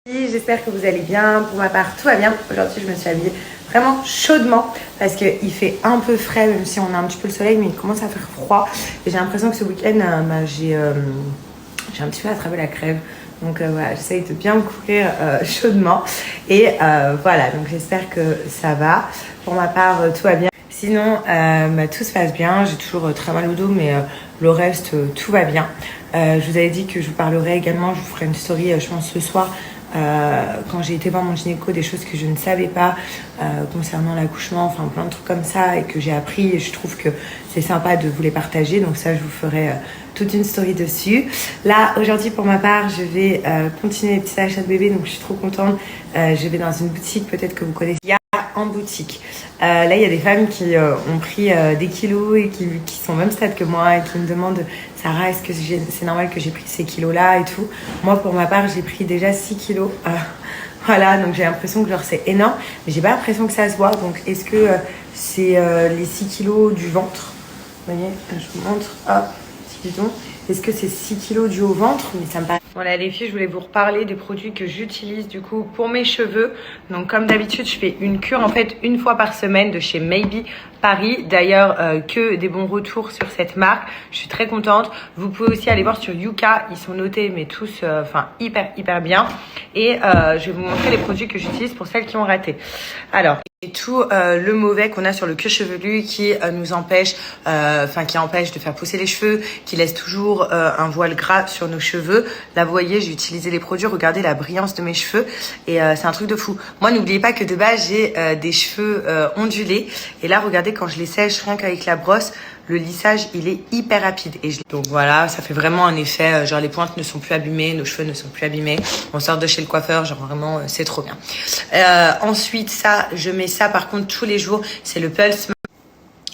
J'espère que vous allez bien. Pour ma part, tout va bien. Aujourd'hui, je me suis habillée vraiment chaudement parce qu'il fait un peu frais, même si on a un petit peu le soleil, mais il commence à faire froid. Et j'ai l'impression que ce week-end, j'ai un petit peu attrapé la crève. Donc voilà, j'essaye de bien me couvrir chaudement. Et voilà, donc j'espère que ça va. Pour ma part, tout va bien. Sinon, tout se passe bien. J'ai toujours très mal au dos, mais le reste, tout va bien. Je vous avais dit que je vous parlerai également. Je vous ferai une story, je pense, ce soir. Quand j'ai été voir mon gynéco, des choses que je ne savais pas concernant l'accouchement, enfin plein de trucs comme ça et que j'ai appris et je trouve que c'est sympa de vous les partager, donc ça je vous ferai toute une story dessus. Là aujourd'hui pour ma part je vais continuer les petits achats de bébé, donc je suis trop contente. Je vais dans une boutique peut-être que vous connaissez, en boutique. Là il y a des femmes qui ont pris des kilos et qui sont au même stade que moi et qui me demandent: Sarah, est-ce que c'est normal que j'ai pris ces kilos-là et tout? Moi, pour ma part, j'ai pris déjà 6 kilos. Voilà, donc j'ai l'impression que genre c'est énorme, mais j'ai pas l'impression que ça se voit. Donc, est-ce que c'est les 6 kilos du ventre? Vous voyez, je vous montre. Hop, disons. Est-ce que c'est 6 kilos du haut ventre? Mais ça me paraît... Voilà les filles, je voulais vous reparler des produits que j'utilise du coup pour mes cheveux. Donc comme d'habitude, je fais une cure en fait une fois par semaine de chez Maybe Paris. D'ailleurs, que des bons retours sur cette marque. Je suis très contente. Vous pouvez aussi aller voir sur Yuka. Ils sont notés mais tous hyper bien. Et je vais vous montrer les produits que j'utilise pour celles qui ont raté. Alors... Et tout le mauvais qu'on a sur le cuir chevelu qui nous empêche, qui empêche de faire pousser les cheveux, qui laisse toujours un voile gras sur nos cheveux. Là, vous voyez, j'ai utilisé les produits. Regardez la brillance de mes cheveux et c'est un truc de fou. Moi, n'oubliez pas que de base, j'ai des cheveux ondulés. Et là, regardez, quand je les sèche, rien qu'avec la brosse, le lissage, il est hyper rapide. Donc voilà, ça fait vraiment un effet, genre les pointes ne sont plus abîmées, nos cheveux ne sont plus abîmés. On sort de chez le coiffeur, genre vraiment, c'est trop bien. Ensuite, ça, je mets ça par contre tous les jours, c'est le Pulse.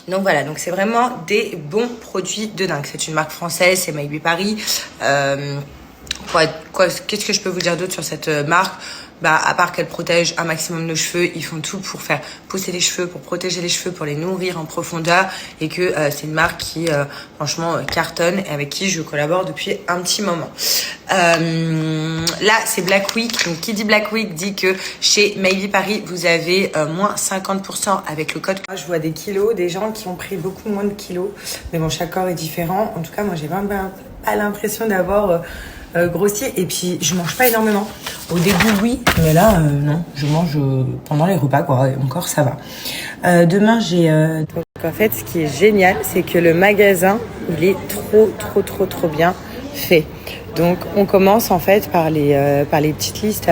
Donc voilà, donc c'est vraiment des bons produits de dingue. C'est une marque française, c'est Maybe Paris. Qu'est-ce que je peux vous dire d'autre sur cette marque? À part qu'elle protège un maximum nos cheveux, ils font tout pour faire pousser les cheveux, pour protéger les cheveux, pour les nourrir en profondeur, et que c'est une marque qui franchement cartonne et avec qui je collabore depuis un petit moment. Là c'est Black Week, donc qui dit Black Week dit que chez Maybe Paris vous avez moins 50% avec le code. Moi je vois des kilos, des gens qui ont pris beaucoup moins de kilos, mais bon chaque corps est différent. En tout cas moi j'ai vraiment pas l'impression d'avoir grossi, et puis je mange pas énormément. Au début oui, mais là non, je mange pendant les repas quoi, et encore ça va. Demain j'ai donc en fait ce qui est génial c'est que le magasin il est trop bien fait. Donc on commence en fait par les petites listes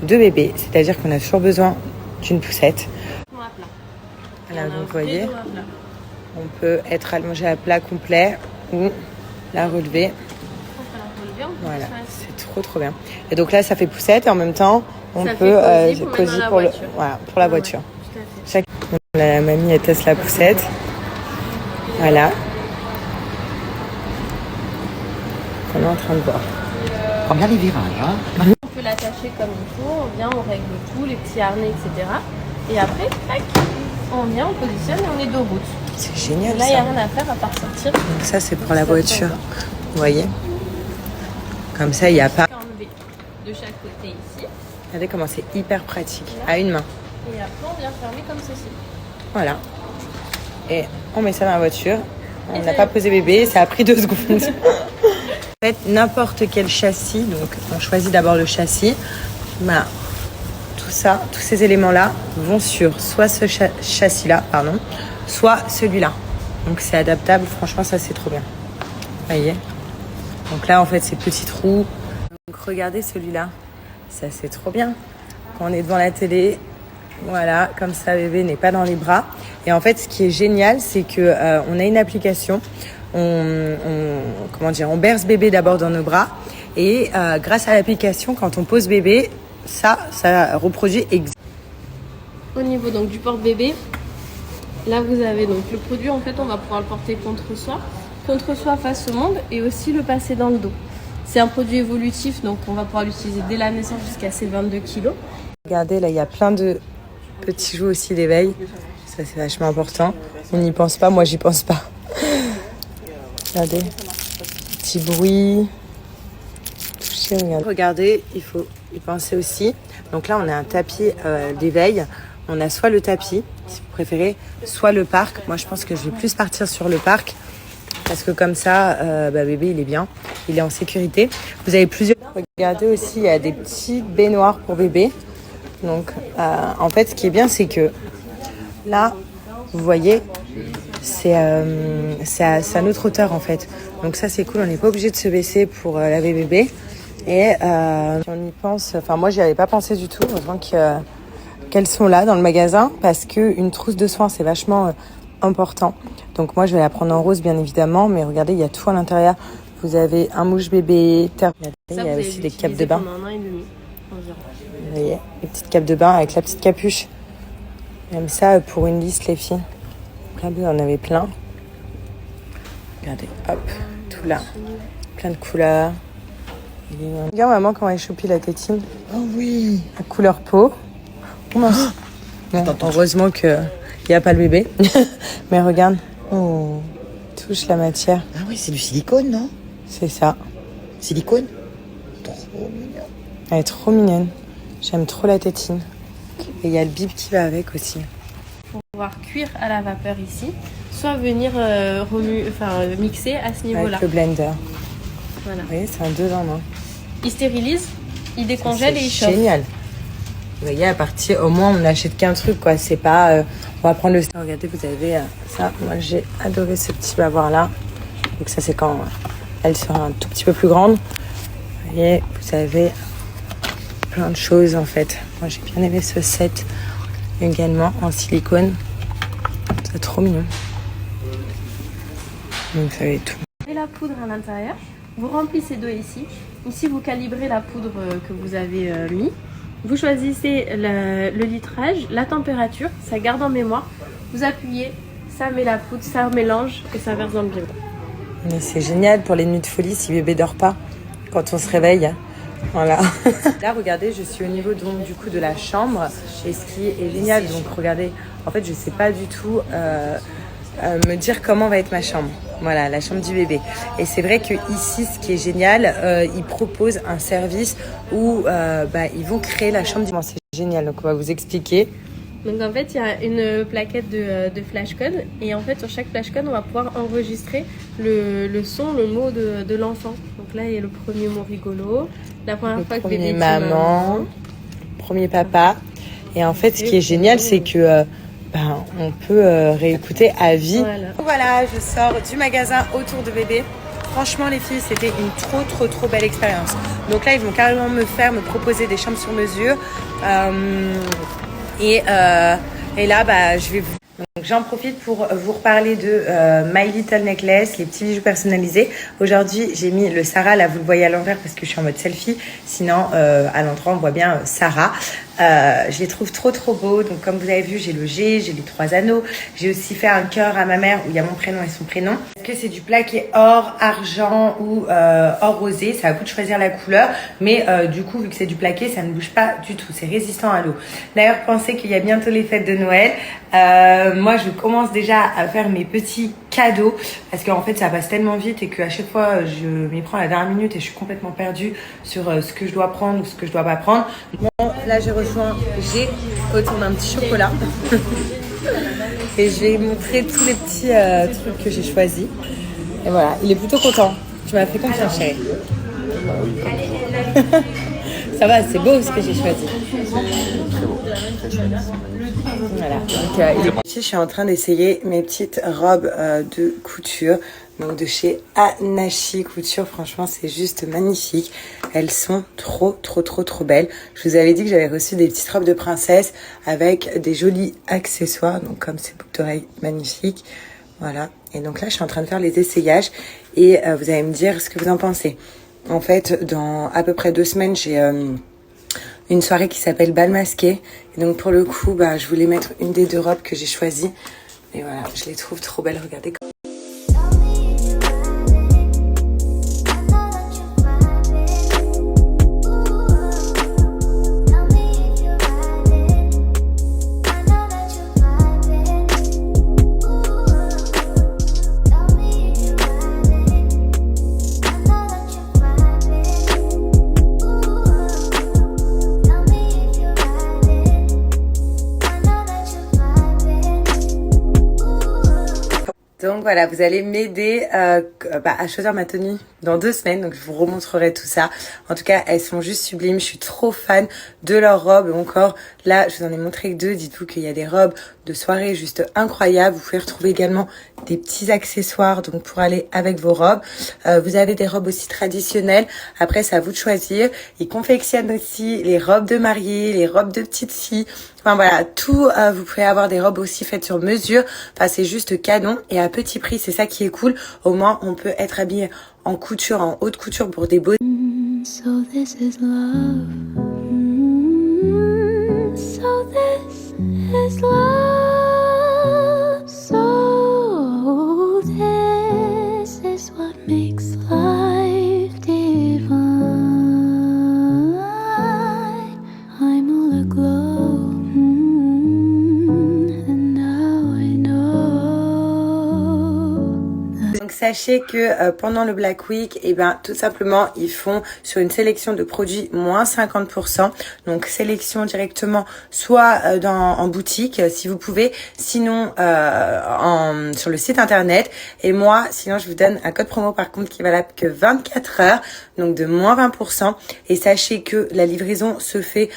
de bébés, c'est-à-dire qu'on a toujours besoin d'une poussette. Voilà, donc vous voyez, on peut être allongé à plat complet ou la relever. Voilà, c'est trop bien. Et donc là, ça fait poussette et en même temps, on peut cosy pour la voiture. Donc, la mamie elle teste la poussette. Voilà. On est en train de voir. Prends bien les virages. Hein. On peut l'attacher comme il faut. On vient, on règle tout, les petits harnais, etc. Et après, tac, on vient, on positionne et on est de route. C'est génial. Là, il n'y a rien à faire à part sortir. Donc ça, c'est pour la voiture. Vous voyez? Comme ça, il n'y a pas... De chaque côté ici. Regardez comment c'est hyper pratique, à une main. Et après, on vient fermer comme ceci. Voilà. Et on met ça dans la voiture. On n'a pas posé bébé, ça a pris 2 secondes. En fait, n'importe quel châssis, donc on choisit d'abord le châssis. Tout ça, tous ces éléments-là vont sur soit ce châssis-là, soit celui-là. Donc c'est adaptable, franchement ça c'est trop bien. Vous voyez ? Donc là, en fait, c'est petits trous. Donc regardez celui-là. Ça, c'est trop bien. Quand on est devant la télé, voilà, comme ça, bébé n'est pas dans les bras. Et en fait, ce qui est génial, c'est que on a une application. On berce bébé d'abord dans nos bras. Et grâce à l'application, quand on pose bébé, ça reproduit exactement. Au niveau donc du porte-bébé, là, vous avez donc le produit. En fait, on va pouvoir le porter contre soi face au monde et aussi le passer dans le dos. C'est un produit évolutif, donc on va pouvoir l'utiliser dès la naissance jusqu'à ses 22 kilos. Regardez, là, il y a plein de petits jouets aussi d'éveil. Ça, c'est vachement important. On n'y pense pas, moi, j'y pense pas. Regardez, petit bruit. Toucher, regardez. Regardez, il faut y penser aussi. Donc là, on a un tapis d'éveil. On a soit le tapis, si vous préférez, soit le parc. Moi, je pense que je vais plus partir sur le parc parce que comme ça, bébé, il est bien. Il est en sécurité. Vous avez plusieurs... Regardez aussi, il y a des petits baignoires pour bébé. Donc, en fait, ce qui est bien, c'est que là, vous voyez, c'est à notre hauteur, en fait. Donc ça, c'est cool. On n'est pas obligé de se baisser pour laver bébé. Et si on y pense... Enfin, moi, j'y avais pas pensé du tout. Heureusement qu'elles sont là dans le magasin parce qu'une trousse de soins, c'est vachement important. Donc moi, je vais la prendre en rose, bien évidemment. Mais regardez, il y a tout à l'intérieur. Vous avez un mouche bébé, il y a aussi des capes de bain. Vous voyez, les petites capes de bain avec la petite capuche. Même ça pour une liste, les filles. Regardez, on en avait plein. Regardez, hop, tout là. Plein de couleurs. Regarde maman comment elle choupie la tétine. Oh oui. La couleur peau. Oh, mince. Bon, heureusement qu'il n'y a pas le bébé. Mais regarde. Oh, touche la matière. Ah oui, c'est du silicone, non? C'est ça. Silicone? Trop mignon. Elle est trop mignonne. J'aime trop la tétine. Et il y a le bib qui va avec aussi. Pour pouvoir cuire à la vapeur ici, soit venir mixer à ce niveau-là. Avec le blender. Voilà. Vous voyez, c'est un 2 en 1. Il stérilise, il décongèle et il chauffe. Génial. Vous voyez, à partir, au moins, on n'achète qu'un truc, quoi. C'est pas, on va prendre le... Regardez, vous avez ça. Moi, j'ai adoré ce petit bavoir-là. Donc ça, c'est quand elle sera un tout petit peu plus grande. Vous voyez, vous avez plein de choses, en fait. Moi, j'ai bien aimé ce set également en silicone. C'est trop mignon. Donc, ça va être tout. Et la poudre à l'intérieur. Vous remplissez d'eau ici. Ici, vous calibrez la poudre que vous avez mis. Vous choisissez le litrage, la température, ça garde en mémoire. Vous appuyez, ça met la poudre, ça mélange et ça verse dans le biberon. Mais c'est génial pour les nuits de folie si bébé dort pas quand on se réveille. Voilà. Là, regardez, je suis au niveau donc du coup de la chambre et ce qui est génial. Donc regardez, en fait, je sais pas du tout me dire comment va être ma chambre. Voilà, la chambre du bébé. Et c'est vrai que ici, ce qui est génial, ils proposent un service où ils vont créer la chambre du bébé. C'est génial. Donc on va vous expliquer. Donc en fait, il y a une plaquette de flashcode et en fait sur chaque flashcode, on va pouvoir enregistrer le son, le mot de l'enfant. Donc là, il y a le premier mot rigolo, la première fois que bébé dit maman, premier papa. Et en fait, ce qui est génial, c'est que on peut réécouter à vie. Voilà, je sors du magasin autour de bébé. Franchement, les filles, c'était une trop belle expérience. Donc là, ils vont carrément me proposer des chambres sur mesure. Et là, je vais vous... Donc, j'en profite pour vous reparler de My Little Necklace, les petits bijoux personnalisés. Aujourd'hui, j'ai mis le Sarah. Là, vous le voyez à l'envers parce que je suis en mode selfie. Sinon, à l'endroit, on voit bien Sarah. Je les trouve trop beaux. Donc, comme vous avez vu, j'ai le G, j'ai les 3 anneaux. J'ai aussi fait un cœur à ma mère où il y a mon prénom et son prénom. Est-ce que c'est du plaqué or, argent ou or rosé? Ça va vous de choisir la couleur. Mais du coup, vu que c'est du plaqué, ça ne bouge pas du tout. C'est résistant à l'eau. D'ailleurs, pensez qu'il y a bientôt les fêtes de Noël. Moi, je commence déjà à faire mes petits cadeaux parce qu'en fait, ça passe tellement vite et qu'à chaque fois, je m'y prends à la dernière minute et je suis complètement perdue sur ce que je dois prendre ou ce que je dois pas prendre. Bon, là, j'ai rejoint G autour d'un petit chocolat et je vais montrer tous les petits trucs que j'ai choisis. Et voilà, il est plutôt content. Tu m'as fait confiance, chérie. Ça va, c'est beau ce que j'ai choisi. Voilà. Donc, ici, je suis en train d'essayer mes petites robes de couture. Donc de chez Anachi Couture. Franchement, c'est juste magnifique. Elles sont trop belles. Je vous avais dit que j'avais reçu des petites robes de princesse avec des jolis accessoires. Donc comme ces boucles d'oreilles magnifiques. Voilà. Et donc là, je suis en train de faire les essayages. Et vous allez me dire ce que vous en pensez. En fait, dans à peu près 2 semaines, j'ai une soirée qui s'appelle Bal Masqué. Et donc pour le coup, je voulais mettre une des 2 robes que j'ai choisies. Et voilà, je les trouve trop belles. Regardez. voilà, vous allez m'aider à choisir ma tenue dans 2 semaines. Donc je vous remontrerai tout ça. En tout cas, elles sont juste sublimes. Je suis trop fan de leurs robes. Encore là, je vous en ai montré que 2. Dites-vous qu'il y a des robes de soirée juste incroyables. Vous pouvez retrouver également des petits accessoires donc pour aller avec vos robes. Vous avez des robes aussi traditionnelles. Après, c'est à vous de choisir. Ils confectionnent aussi les robes de mariée, les robes de petites filles. Enfin voilà, tout, vous pouvez avoir des robes aussi faites sur mesure. Enfin, c'est juste canon et à petit prix, c'est ça qui est cool. Au moins, on peut être habillé en couture, en haute couture pour des beaux. So this is love. So this is love. So this is what makes life divine. I'm all aglow, and now I know. Donc sachez que pendant le Black Week, tout simplement, ils font sur une sélection de produits moins 50%. Donc sélection directement soit en boutique si vous pouvez, sinon sur le site internet. Et moi, sinon je vous donne un code promo par contre qui est valable que 24 heures, donc de moins 20%. Et sachez que la livraison se fait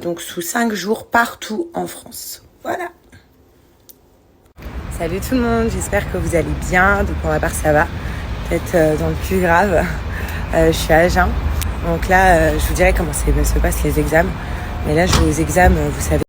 donc sous 5 jours partout en France. Voilà. Salut tout le monde, j'espère que vous allez bien. Donc pour ma part ça va, peut-être dans le plus grave. Je suis à Agen, donc là je vous dirai comment se passent les examens. Mais là je vais aux examens, vous savez.